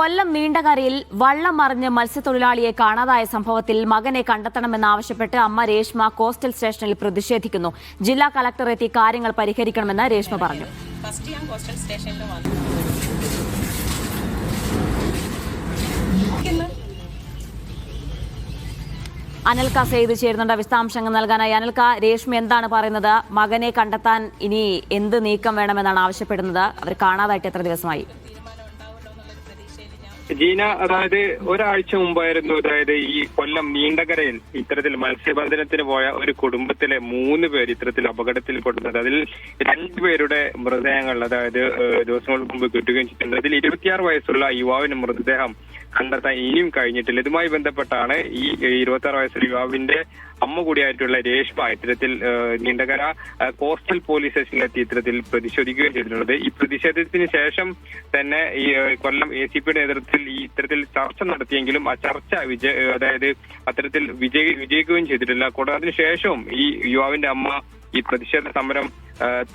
കൊല്ലം നീണ്ടകരയിൽ വള്ളം മറിഞ്ഞ് മത്സ്യത്തൊഴിലാളിയെ കാണാതായ സംഭവത്തിൽ മകനെ കണ്ടെത്തണമെന്നാവശ്യപ്പെട്ട് അമ്മ രേഷ്മ കോസ്റ്റൽ സ്റ്റേഷനിൽ പ്രതിഷേധിക്കുന്നു. ജില്ലാ കളക്ടർ എത്തി കാര്യങ്ങൾ പരിഹരിക്കണമെന്ന് രേഷ്മ പറഞ്ഞു. ഫസ്റ്റ് ഞാൻ കോസ്റ്റൽ സ്റ്റേഷനിൽ വന്നു. അനിൽക്ക സെയ്ത് ചേരുന്നുണ്ട് വിശദാംശങ്ങൾ നൽകാനായി. അനിൽക്ക, രേഷ്മ എന്താണ് പറയുന്നത്? മകനെ കണ്ടെത്താൻ ഇനി എന്ത് നീക്കം വേണമെന്നാണ് ആവശ്യപ്പെടുന്നത്? അവർ കാണാതായിട്ട് എത്ര ദിവസമായി? ജീന, അതായത് ഒരാഴ്ച മുമ്പായിരുന്നു ഈ കൊല്ലം നീണ്ടകരയിൽ ഇത്തരത്തിൽ മത്സ്യബന്ധനത്തിന് പോയ ഒരു കുടുംബത്തിലെ 3 പേർ ഇത്തരത്തിൽ അപകടത്തിൽപ്പെടുന്നത്. അതിൽ 2 പേരുടെ മൃതദേഹങ്ങൾ ദിവസങ്ങൾക്ക് മുമ്പ് കിട്ടുകയും ചെയ്തിട്ടുണ്ട്. അതിൽ 26 വയസ്സുള്ള യുവാവിന്റെ മൃതദേഹം കണ്ടെത്താൻ ഇനിയും കഴിഞ്ഞിട്ടില്ല. ഇതുമായി ബന്ധപ്പെട്ടാണ് ഈ 26 വയസ്സുള്ള യുവാവിന്റെ അമ്മ കൂടിയായിട്ടുള്ള രേഷ്മ ഇത്തരത്തിൽ നീണ്ടകര കോസ്റ്റൽ പോലീസ് സ്റ്റേഷനിലെത്തി ഇത്തരത്തിൽ പ്രതിഷേധിക്കുകയും ചെയ്തിട്ടുള്ളത്. ഈ പ്രതിഷേധത്തിന് ശേഷം തന്നെ ഈ കൊല്ലം ACPയുടെ നേതൃത്വത്തിൽ ഇത്തരത്തിൽ ചർച്ച നടത്തിയെങ്കിലും ആ ചർച്ച അത്തരത്തിൽ വിജയിക്കുകയും ചെയ്തിട്ടില്ല. കൂടാതെ അതിനുശേഷവും ഈ യുവാവിന്റെ അമ്മ ഈ പ്രതിഷേധ സമരം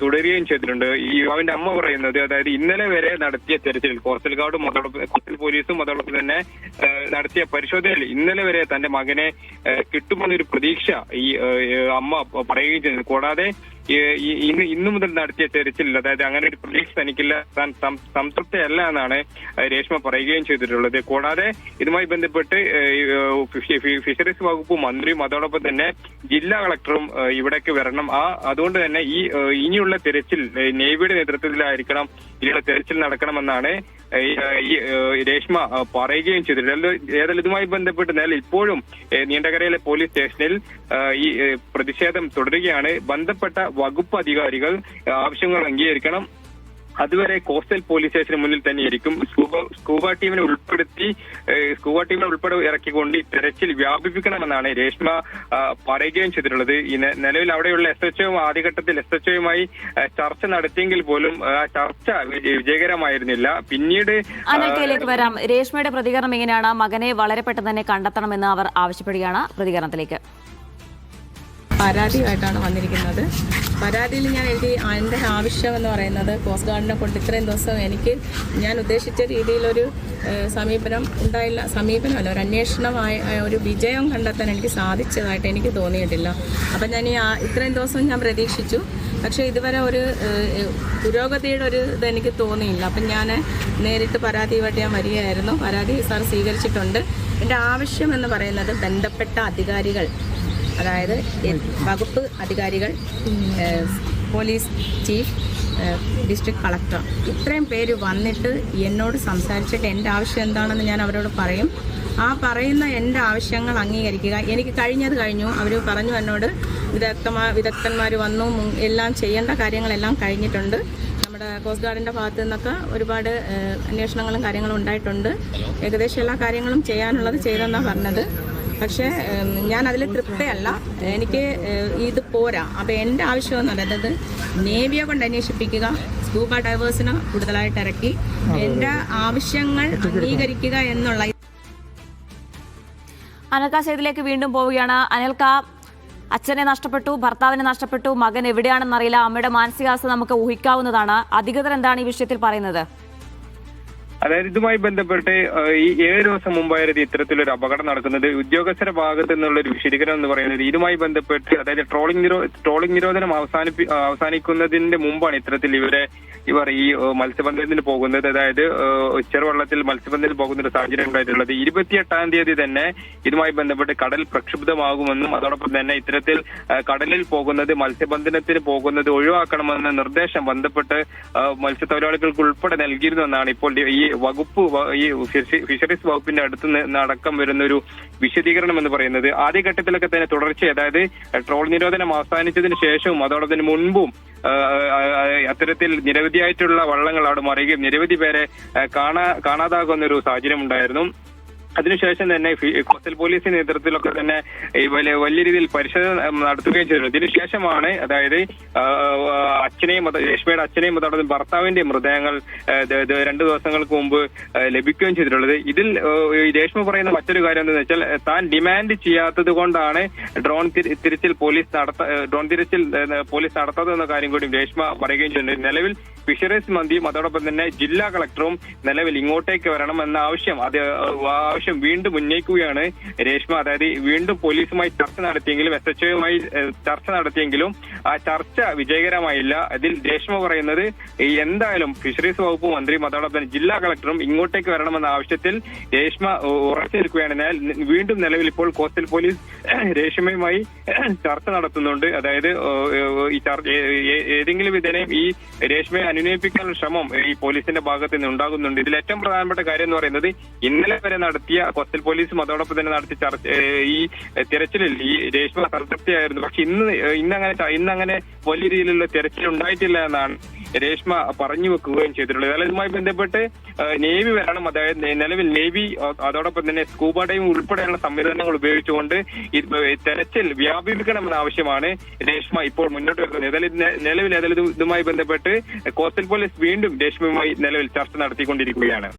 തുടരുകയും ചെയ്തിട്ടുണ്ട്. ഈ യുവാവിന്റെ അമ്മ പറയുന്നത് ഇന്നലെ വരെ നടത്തിയ തെരച്ചിൽ കോസ്റ്റൽ ഗാർഡും കോസ്റ്റൽ പോലീസും അതോടൊപ്പം തന്നെ നടത്തിയ പരിശോധനയിൽ ഇന്നലെ വരെ തന്റെ മകനെ കിട്ടുമെന്നൊരു പ്രതീക്ഷ ഈ അമ്മ പറയുകയും ചെയ്തു. കൂടാതെ ഇന്നു മുതൽ നടത്തിയ തെരച്ചിൽ അങ്ങനെ ഒരു പ്രതീക്ഷ തനിക്കില്ല, താൻ സംതൃപ്തയല്ല എന്നാണ് രേഷ്മ പറയുകയും ചെയ്തിട്ടുള്ളത്. കൂടാതെ ഇതുമായി ബന്ധപ്പെട്ട് ഫിഷറീസ് വകുപ്പ് മന്ത്രിയും അതോടൊപ്പം തന്നെ ജില്ലാ കളക്ടറും ഇവിടേക്ക് വരണം. അതുകൊണ്ട് തന്നെ ഇനിയുള്ള തെരച്ചിൽ നേവിയുടെ നേതൃത്വത്തിലായിരിക്കണം ഇതിനുള്ള തെരച്ചിൽ നടക്കണമെന്നാണ് ഈ രേഷ്മ പറയുകയും ചെയ്തിട്ടുണ്ട്. ഏതായാലും ഇതുമായി ബന്ധപ്പെട്ട് ഇപ്പോഴും നീണ്ടകരയിലെ പോലീസ് സ്റ്റേഷനിൽ ഈ പ്രതിഷേധം തുടരുകയാണ്. ബന്ധപ്പെട്ട വകുപ്പ് അധികാരികൾ ആവശ്യങ്ങൾ അംഗീകരിക്കണം. അതുവരെ കോസ്റ്റൽ പോലീസ് സ്റ്റേഷന് മുന്നിൽ തന്നെയായിരിക്കും. സ്കൂബ ടീമിനെ ഉൾപ്പെടെ ഇറക്കിക്കൊണ്ട് തെരച്ചിൽ വ്യാപിപ്പിക്കണമെന്നാണ് രേഷ്മ പറയുകയും ചെയ്തിട്ടുള്ളത്. നിലവിൽ അവിടെയുള്ള SHO ആദ്യഘട്ടത്തിൽ SHOയുമായി ചർച്ച നടത്തിയെങ്കിൽ പോലും ആ ചർച്ച വിജയകരമായിരുന്നില്ല. പിന്നീട് അനിൽക്കയിലേക്ക് വരാം. രേഷ്മയുടെ പ്രതികരണം എങ്ങനെയാണ്? മകനെ വളരെ പെട്ടെന്ന് തന്നെ കണ്ടെത്തണമെന്ന് അവർ ആവശ്യപ്പെടുകയാണ്. പ്രതികരണത്തിലേക്ക്. പരാതിയായിട്ടാണ് വന്നിരിക്കുന്നത്. പരാതിയിൽ ഞാൻ എൻ്റെ ആവശ്യം എന്ന് പറയുന്നത് കോസ്റ്റ് ഗാർഡിനെ കൊണ്ട് ഇത്രയും ദിവസം ഞാൻ ഉദ്ദേശിച്ച രീതിയിലൊരു സമീപനം ഉണ്ടായില്ല. സമീപനമല്ല, ഒരു അന്വേഷണമായ ഒരു വിജയം കണ്ടെത്താൻ എനിക്ക് സാധിച്ചതായിട്ട് എനിക്ക് തോന്നിയിട്ടില്ല. അപ്പം ഞാൻ ഇത്രയും ദിവസം ഞാൻ പ്രതീക്ഷിച്ചു, പക്ഷേ ഇതുവരെ ഒരു പുരോഗതിയുടെ ഒരു ഇതെനിക്ക് തോന്നിയില്ല. അപ്പം ഞാൻ നേരിട്ട് പരാതിയുമായിട്ട് ഞാൻ വരികയായിരുന്നു. പരാതി സാർ സ്വീകരിച്ചിട്ടുണ്ട്. എൻ്റെ ആവശ്യം എന്ന് പറയുന്നത് ബന്ധപ്പെട്ട അധികാരികൾ, അതായത് വകുപ്പ് അധികാരികൾ, പോലീസ് ചീഫ്, ഡിസ്ട്രിക്ട് കളക്ടർ, ഇത്രയും പേര് വന്നിട്ട് എന്നോട് സംസാരിച്ചിട്ട് എൻ്റെ ആവശ്യം എന്താണെന്ന് ഞാൻ അവരോട് പറയും. ആ പറയുന്ന എൻ്റെ ആവശ്യങ്ങൾ അംഗീകരിക്കുക. എനിക്ക് കഴിഞ്ഞത് കഴിഞ്ഞു. അവർ പറഞ്ഞു എന്നോട് വിദഗ്ധന്മാർ വന്നു, എല്ലാം ചെയ്യേണ്ട കാര്യങ്ങളെല്ലാം കഴിഞ്ഞിട്ടുണ്ട്. നമ്മുടെ കോസ്റ്റ് ഗാർഡിൻ്റെ ഭാഗത്തു നിന്നൊക്കെ ഒരുപാട് അന്വേഷണങ്ങളും കാര്യങ്ങളും ഉണ്ടായിട്ടുണ്ട്. ഏകദേശം എല്ലാ കാര്യങ്ങളും ചെയ്യാനുള്ളത് ചെയ്തെന്നാണ് പറഞ്ഞത്. പക്ഷേ ഞാൻ അതിൽ തൃപ്തയല്ല. എനിക്ക് ഇത് പോരാ. അപ്പോൾ എൻ്റെ ആവശ്യം എന്ന് പറയുന്നത് നേവിയെ കൊണ്ട് അന്വേഷിപ്പിക്കുക, സ്കൂബ ഡൈവേഴ്സിന് കൂടുതലായിട്ട് ഇറക്കി എൻ്റെ ആവശ്യങ്ങൾ അംഗീകരിക്കുക എന്നുള്ള. അനിൽക്ക സെയ്ദിലേക്ക് വീണ്ടും പോവുകയാണ്. അനിൽക്ക, അച്ഛനെ നഷ്ടപ്പെട്ടു, ഭർത്താവിനെ നഷ്ടപ്പെട്ടു, മകൻ എവിടെയാണെന്നറിയില്ല. അമ്മയുടെ മാനസികാവസ്ഥ നമുക്ക് ഊഹിക്കാവുന്നതാണ്. അധികൃതർ എന്താണ് ഈ വിഷയത്തിൽ പറയുന്നത്? ഇതുമായി ബന്ധപ്പെട്ട് ഈ 7 ദിവസം മുമ്പായിരുന്നു ഇത്തരത്തിലൊരു അപകടം നടക്കുന്നത്. ഉദ്യോഗസ്ഥരുടെ ഭാഗത്തു നിന്നുള്ള ഒരു വിശദീകരണം എന്ന് പറയുന്നത് ഇതുമായി ബന്ധപ്പെട്ട് ട്രോളിംഗ് നിരോധനം അവസാനിക്കുന്നതിന്റെ മുമ്പാണ് ഇത്തരത്തിൽ ഇവർ ഈ മത്സ്യബന്ധനത്തിന് പോകുന്നത്. ചെറുവള്ളത്തിൽ മത്സ്യബന്ധനത്തിന് പോകുന്ന ഒരു സാഹചര്യം ഉണ്ടായിട്ടുള്ളത്. 28-ാം തീയതി തന്നെ ഇതുമായി ബന്ധപ്പെട്ട് കടൽ പ്രക്ഷുബ്ധമാകുമെന്നും അതോടൊപ്പം തന്നെ ഇത്തരത്തിൽ കടലിൽ പോകുന്നത്, മത്സ്യബന്ധനത്തിന് പോകുന്നത് ഒഴിവാക്കണമെന്ന നിർദ്ദേശം ബന്ധപ്പെട്ട് മത്സ്യത്തൊഴിലാളികൾക്ക് ഉൾപ്പെടെ നൽകിയിരുന്നെന്നാണ് ഇപ്പോൾ ഈ ഫിഷറീസ് വകുപ്പിന്റെ അടുത്ത് നിന്ന് അടക്കം വരുന്ന ഒരു വിശദീകരണം എന്ന് പറയുന്നത്. ആദ്യഘട്ടത്തിലൊക്കെ തന്നെ തുടർച്ച ട്രോൾ നിരോധനം അവസാനിച്ചതിന് ശേഷവും അതോടൊപ്പം മുൻപും അത്തരത്തിൽ നിരവധിയായിട്ടുള്ള വള്ളങ്ങൾ അവിടെ മറിയുകയും നിരവധി പേരെ കാണാതാകുന്ന ഒരു സാഹചര്യം ഉണ്ടായിരുന്നു. അതിനുശേഷം തന്നെ കോസ്റ്റൽ പോലീസിന്റെ നേതൃത്വത്തിലൊക്കെ തന്നെ വലിയ രീതിയിൽ പരിശോധന നടത്തുകയും ചെയ്തിരുന്നു. ഇതിനുശേഷമാണ് അതായത് രേഷ്മയുടെ അച്ഛനെയും അതോടൊപ്പം ഭർത്താവിന്റെ മൃതദേഹങ്ങൾ 2 ദിവസങ്ങൾക്ക് മുമ്പ് ലഭിക്കുകയും ചെയ്തിട്ടുള്ളത്. ഇതിൽ രേഷ്മ പറയുന്ന മറ്റൊരു കാര്യം എന്താണെന്ന് വെച്ചാൽ താൻ ഡിമാൻഡ് ചെയ്യാത്തത് കൊണ്ടാണ് ഡ്രോൺ തിരച്ചിൽ പോലീസ് നടത്താതെന്ന കാര്യം കൂടി രേഷ്മ പറയുകയും ചെയ്യുന്നുണ്ട്. നിലവിൽ ഫിഷറീസ് മന്ത്രിയും അതോടൊപ്പം തന്നെ ജില്ലാ കളക്ടറും നിലവിൽ ഇങ്ങോട്ടേക്ക് വരണം എന്ന ആവശ്യം വീണ്ടും ഉന്നയിക്കുകയാണ് രേഷ്മ. അതായത് വീണ്ടും പോലീസുമായി ചർച്ച നടത്തിയെങ്കിലും SHOയുമായി ചർച്ച നടത്തിയെങ്കിലും ആ ചർച്ച വിജയകരമായില്ല. അതിൽ രേഷ്മ പറയുന്നത് എന്തായാലും ഫിഷറീസ് വകുപ്പ് മന്ത്രിയും അതോടൊപ്പം ജില്ലാ കളക്ടറും ഇങ്ങോട്ടേക്ക് വരണമെന്ന ആവശ്യത്തിൽ രേഷ്മ ഉറച്ചു നിൽക്കുകയാണ്. വീണ്ടും നിലവിൽ ഇപ്പോൾ കോസ്റ്റൽ പോലീസ് രേഷ്മയുമായി ചർച്ച നടത്തുന്നുണ്ട്. അതായത് ഏതെങ്കിലും വിധേനയും ഈ രേഷ്മയെ അനുനയിപ്പിക്കാനുള്ള ശ്രമം ഈ പോലീസിന്റെ ഭാഗത്ത് നിന്ന് ഉണ്ടാകുന്നുണ്ട്. ഇതിൽ ഏറ്റവും പ്രധാനപ്പെട്ട കാര്യം എന്ന് പറയുന്നത് ഇന്നലെ വരെ നടത്തിയ കോസ്റ്റൽ പോലീസും അതോടൊപ്പം തന്നെ നടത്തിയ ഈ തിരച്ചിലിൽ ഈ രേഷ്മ സംതൃപ്തിയായിരുന്നു. പക്ഷെ ഇന്നങ്ങനെ വലിയ രീതിയിലുള്ള തിരച്ചിൽ ഉണ്ടായിട്ടില്ല എന്നാണ് രേഷ്മ പറഞ്ഞു വെക്കുകയും ചെയ്തിട്ടുള്ളത്. അതായത് ഇതുമായി ബന്ധപ്പെട്ട് നേവി വരണം. അതായത് നിലവിൽ നേവി അതോടൊപ്പം തന്നെ സ്കൂബ ഡൈവിംഗ് ഉൾപ്പെടെയുള്ള സംവിധാനങ്ങൾ ഉപയോഗിച്ചുകൊണ്ട് തെരച്ചിൽ വ്യാപിപ്പിക്കണമെന്ന ആവശ്യമാണ് രേഷ്മ ഇപ്പോൾ മുന്നോട്ട് വെക്കുന്നത്. നിലവിൽ ഇതുമായി ബന്ധപ്പെട്ട് കോസ്റ്റൽ പോലീസ് വീണ്ടും രേഷ്മയുമായി നിലവിൽ ചർച്ച നടത്തിക്കൊണ്ടിരിക്കുകയാണ്.